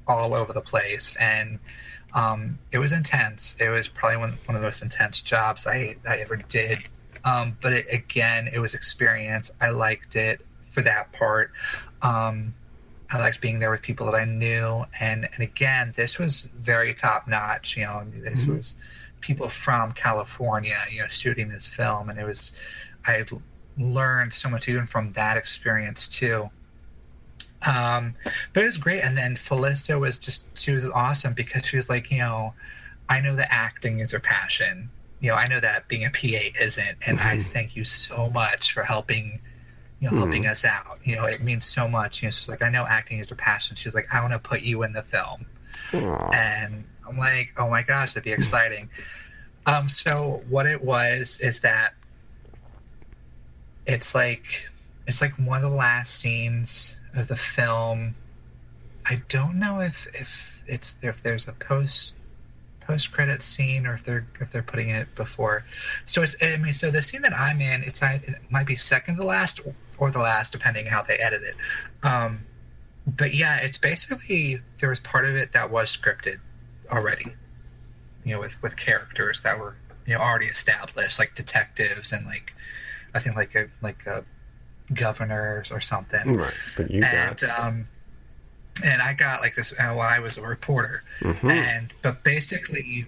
all over the place, and it was intense. It was probably one of the most intense jobs I ever did. But again, it was experience. I liked it for that part. I liked being there with people that I knew, and again, this was very top notch. This was people from California, shooting this film, and I learned so much even from that experience too. But it was great. And then Felissa she was awesome because she was like, I know that acting is her passion. I know that being a PA isn't, and I thank you so much for helping us out. It means so much. She's like, I know acting is your passion. She's like, I want to put you in the film. Aww. And I'm like, oh my gosh, that'd be exciting. So what it was is that it's like one of the last scenes of the film. I don't know if there's a post credit scene or if they're putting it before. So so the scene that I'm in, it might be second to last or the last, depending how they edit it. But yeah, it's basically, there was part of it that was scripted already, with characters that were already established, like detectives and I think like a governors or something. Right, but you got. And I got like this. Well, I was a reporter, but basically,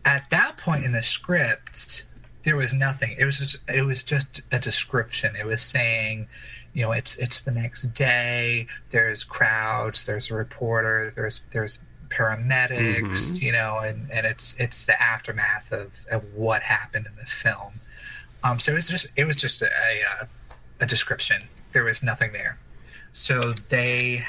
at that point in the script, there was nothing. It was just a description. It was saying, it's the next day. There's crowds. There's a reporter. There's paramedics. And it's the aftermath of what happened in the film. So it was just a description. There was nothing there. So they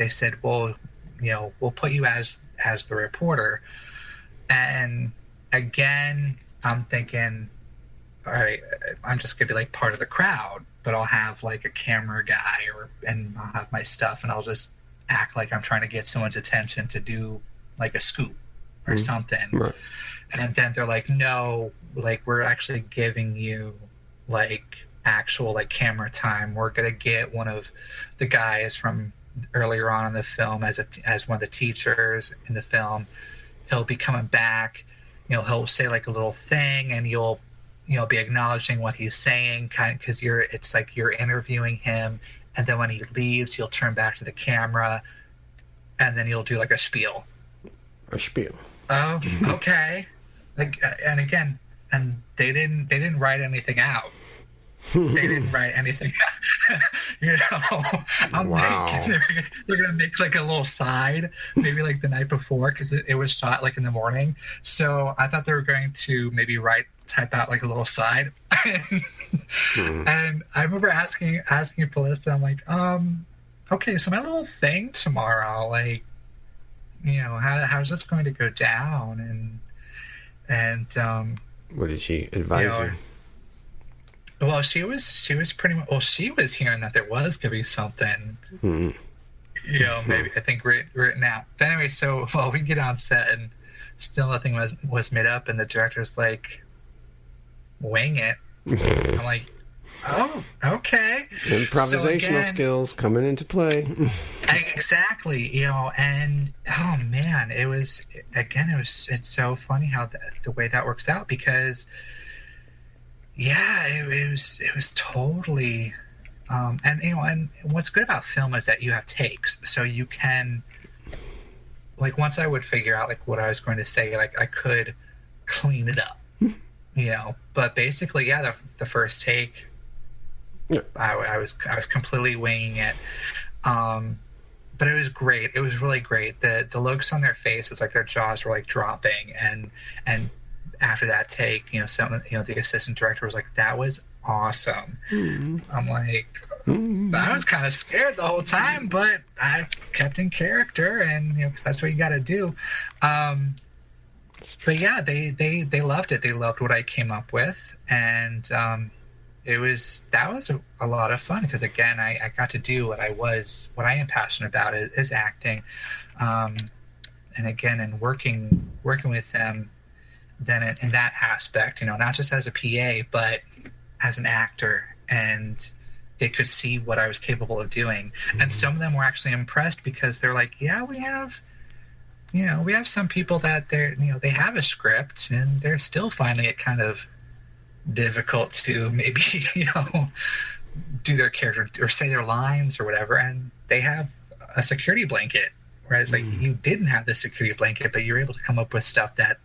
said, well, we'll put you as the reporter. And again, I'm thinking, all right, I'm just gonna be like part of the crowd, but I'll have like a camera guy and I'll have my stuff, and I'll just act like I'm trying to get someone's attention to do like a scoop or something. Right. And then they're like, no, like we're actually giving you like actual like camera time. We're gonna get one of the guys from earlier on in the film as one of the teachers in the film. He'll be coming back. He'll say like a little thing, and you'll be acknowledging what he's saying, kind of, because it's like you're interviewing him. And then when he leaves, he'll turn back to the camera, and then you'll do like a spiel. A spiel. Oh, okay. And again, and they didn't write anything out. They didn't write anything out. I'm thinking they're gonna make like a little side, maybe like the night before, because it was shot like in the morning. So I thought they were going to maybe type out like a little side. And I remember asking Felissa, I'm like, okay, so my little thing tomorrow, like, how's this going to go down? And what did she advise you? Well, she was pretty much. Well, she was hearing that there was gonna be something. Maybe I think written out. But anyway, so we get on set and still nothing was made up, and the director's like, "Wing it." I'm like, "Oh, okay." Improvisational skills coming into play. Exactly, and oh man, it's so funny how the way that works out, because. Yeah, it was totally, and what's good about film is that you have takes, so you can, like, once I would figure out like what I was going to say, like I could clean it up, But basically, yeah, the first take, I was completely winging it, but it was great. It was really great. The looks on their faces, like their jaws were like dropping, and. After that take, the assistant director was like, "That was awesome." I'm like, I was kind of scared the whole time, but I kept in character, and because that's what you got to do. But yeah, they loved it. They loved what I came up with, and that was a lot of fun, because again, I got to do what I am passionate about is acting, and again, and working with them. Then in that aspect, not just as a PA, but as an actor, and they could see what I was capable of doing. And some of them were actually impressed because they're like, yeah, we have some people that they have a script and they're still finding it kind of difficult to maybe, do their character or say their lines or whatever. And they have a security blanket, where it's like, you didn't have the security blanket, but you're able to come up with stuff that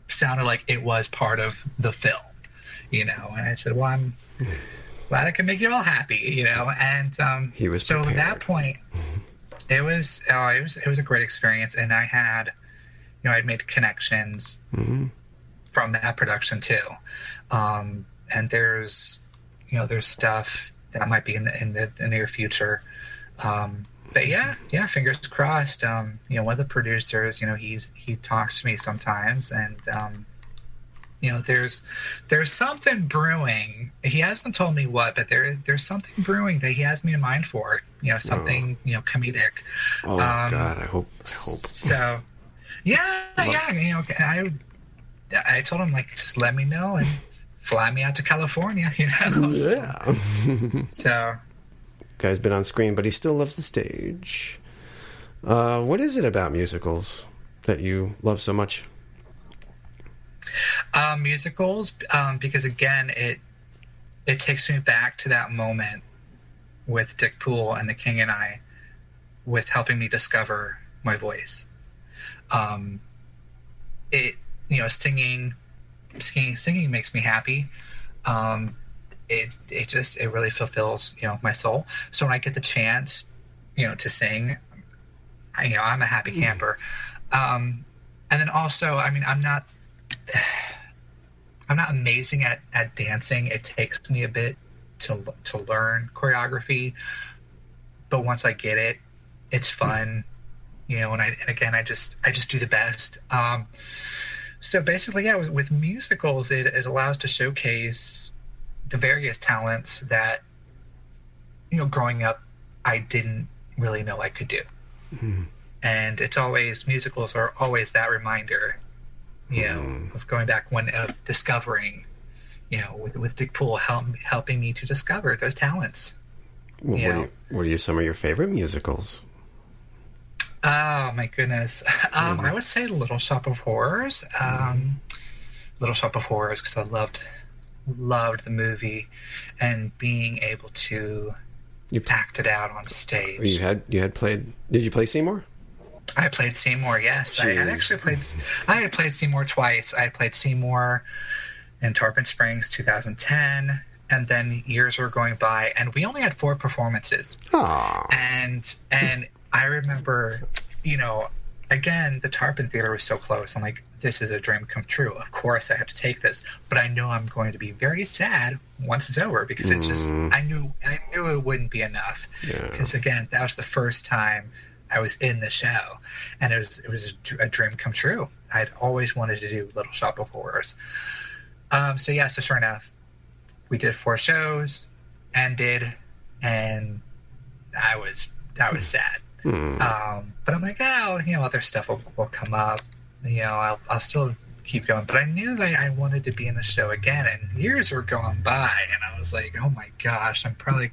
sounded like it was part of the film, And I said, well, I'm glad I can make you all happy, And he was so prepared. At that point, it was a great experience, and I had, I'd made connections from that production too, and there's stuff that might be in the near future, but yeah, fingers crossed. One of the producers, he talks to me sometimes, and there's something brewing. He hasn't told me what, but there's something brewing that he has me in mind for. Something comedic. Oh God, I hope. So, yeah. I told him, like, just let me know and fly me out to California. Yeah. So, guy's been on screen, but he still loves the stage. What is it about musicals that you love so much? Musicals, because again, it takes me back to that moment with Dick Poole and the King and I, with helping me discover my voice. Singing makes me happy. It really fulfills my soul. So when I get the chance to sing, I'm a happy camper. And then also, I'm not amazing at dancing. It takes me a bit to learn choreography, but once I get it, it's fun. And I just do the best. So basically, yeah, with musicals, it allows to showcase the various talents that, growing up, I didn't really know I could do. Mm-hmm. And musicals are always that reminder, of going back of discovering, with Dick Poole helping me to discover those talents. Well, what are some of your favorite musicals? Oh my goodness. I would say Little Shop of Horrors. Little Shop of Horrors, because I loved the movie and being able to act it out on stage. You had played. Did you play Seymour? I played Seymour. Yes, I had played Seymour twice. I had played Seymour in Tarpon Springs, 2010. And then years were going by, and we only had 4 performances. Aww. And I remember, again, the Tarpon Theater was so close. I'm like, this is a dream come true. Of course I have to take this. But I know I'm going to be very sad once it's over, because I knew it wouldn't be enough. Because again, that was the first time I was in the show, and it was a dream come true. I'd always wanted to do Little Shop of Horrors. So sure enough, we did 4 shows, ended, and I was sad. But I'm like, other stuff will come up. I'll still keep going. But I knew that I wanted to be in the show again, and years were going by, and I was like, oh my gosh, I'm probably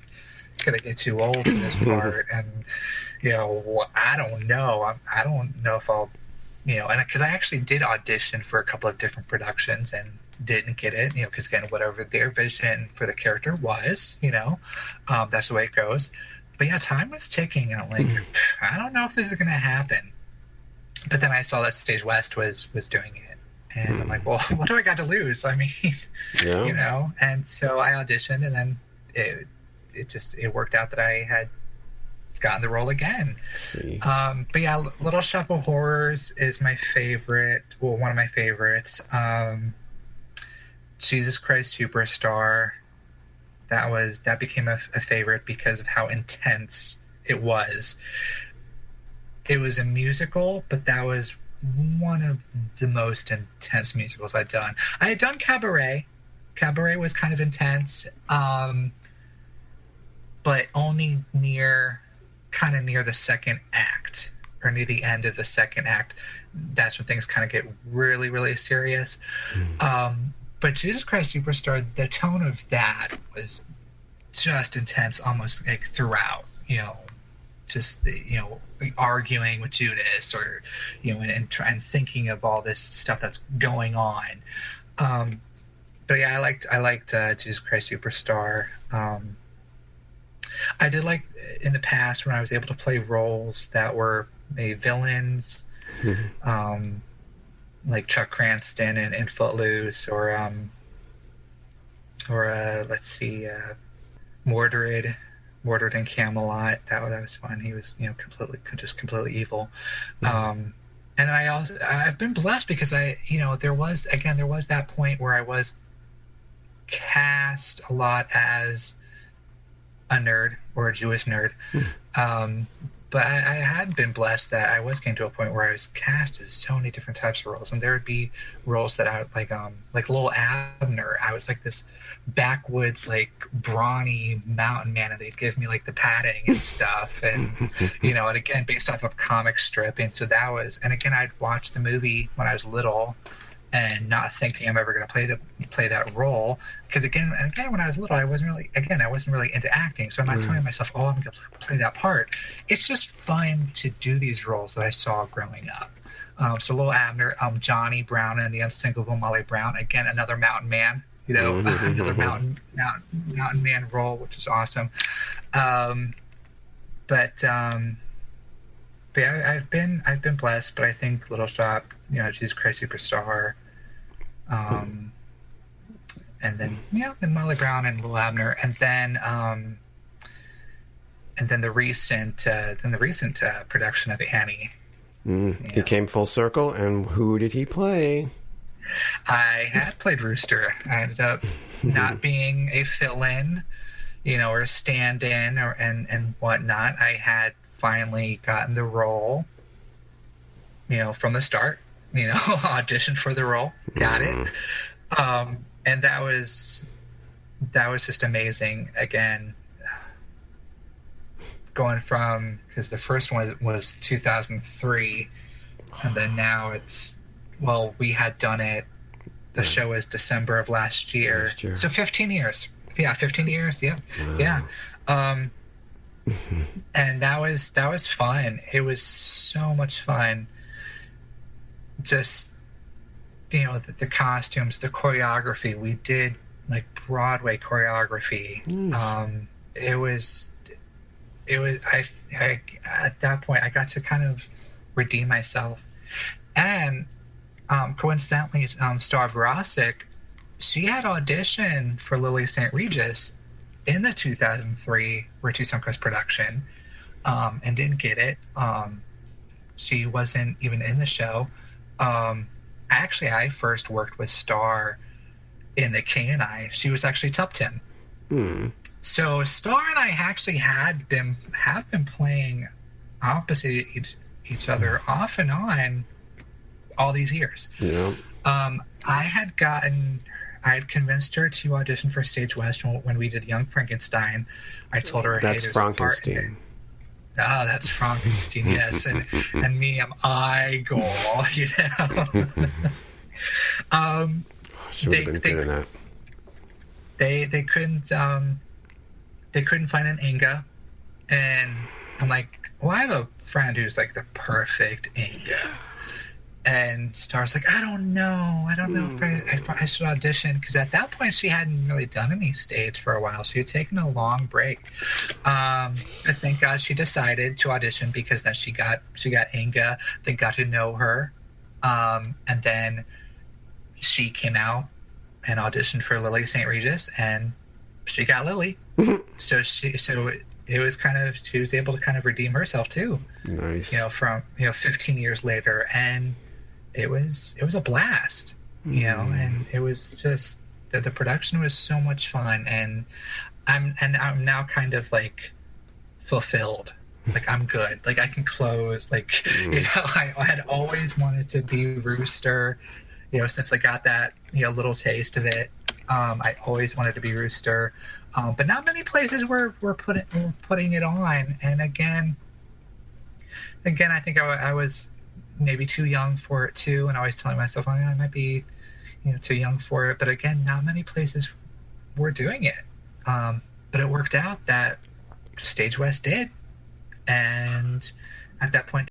gonna get too old for this part, and I don't know. I don't know if I'll, and because I actually did audition for a couple of different productions and didn't get it, because again, whatever their vision for the character was, that's the way it goes. But yeah, time was ticking, and I'm like, I don't know if this is going to happen. But then I saw that Stage West was doing it, and I'm like, well, what do I got to lose? I mean, And so I auditioned, and then it worked out that I had gotten the role again. But yeah, Little Shop of Horrors is my favorite. Well, one of my favorites. Jesus Christ Superstar. That became a favorite because of how intense it was. It was a musical, but that was one of the most intense musicals I'd done. I had done Cabaret. Cabaret was kind of intense, but only near the second act, or near the end of the second act. That's when things kind of get really, really serious. But Jesus Christ Superstar, the tone of that was just intense, almost like throughout. Just arguing with Judas, or and thinking of all this stuff that's going on. But yeah, I liked Jesus Christ Superstar. I did like in the past when I was able to play roles that were maybe villains, like Chuck Cranston in Footloose, or let's see, Mordred in Camelot. That was fun. He was completely evil. And I've been blessed because there was that point where I was cast a lot as a nerd, or a Jewish nerd. But I had been blessed that I was getting to a point where I was cast as so many different types of roles, and there would be roles that I would like Lil Abner. I was like this backwoods, like brawny mountain man, and they'd give me like the padding and stuff, and and again based off of comic strip, and so that was, and again I'd watch the movie when I was little, and not thinking I'm ever going to play that role, because again when I was little I wasn't really into acting, so I'm not telling myself, oh, I'm going to play that part. It's just fun to do these roles that I saw growing up. So Lil Abner, Johnny Brown and the Unsinkable Molly Brown, again another mountain man, another mountain man role, which is awesome. But yeah, I've been blessed, but I think Little Shop, Jesus Christ Superstar, and then and Molly Brown and Lil Abner, and then the recent production of Annie. He came full circle, and who did he play? I had played Rooster. I ended up not being a fill-in, or a stand-in, and whatnot. I had finally gotten the role, from the start, auditioned for the role, got it. And that was just amazing. Again, going from, because the first one was 2003, and then now we had done it, the show was December of last year. So 15 years. Yeah, 15 years, yeah. Wow. Yeah. And that was fun. It was so much fun. Just the costumes, the choreography. We did like Broadway choreography. It was I at that point I got to kind of redeem myself. And coincidentally, Star Vrosik, she had auditioned for Lily St. Regis in the 2003 Richie Sunquist production, and didn't get it. She wasn't even in the show. Actually, I first worked with Star in The King and I. She was actually Tuptim. So Star and I actually have been playing opposite each other off and on all these years. Yeah. I had convinced her to audition for Stage West when we did Young Frankenstein. I told her, that's hey, Frankenstein. Oh, that's Frankenstein, yes. And me, I'm Igor, She would have been good in that. They couldn't find an Inga, and I'm like, well, I have a friend who's like the perfect Inga. And Star's like, I don't know if I should audition, because at that point she hadn't really done any stage for a while. She had taken a long break. Thank God she decided to audition, because then she got Inga. They got to know her, and then she came out and auditioned for Lily St. Regis, and she got Lily. So it was kind of, she was able to kind of redeem herself too. Nice. From 15 years later, and it was a blast, and it was just the production was so much fun, and I'm now kind of like fulfilled. Like, I'm good. Like, I can close. Like, I had always wanted to be Rooster, since I got that, little taste of it. I always wanted to be Rooster. But not many places were putting it on. And again, I think I was maybe too young for it too. And I was telling myself, oh, yeah, I might be, too young for it. But again, not many places were doing it. But But it worked out that Stage West did. And at that point,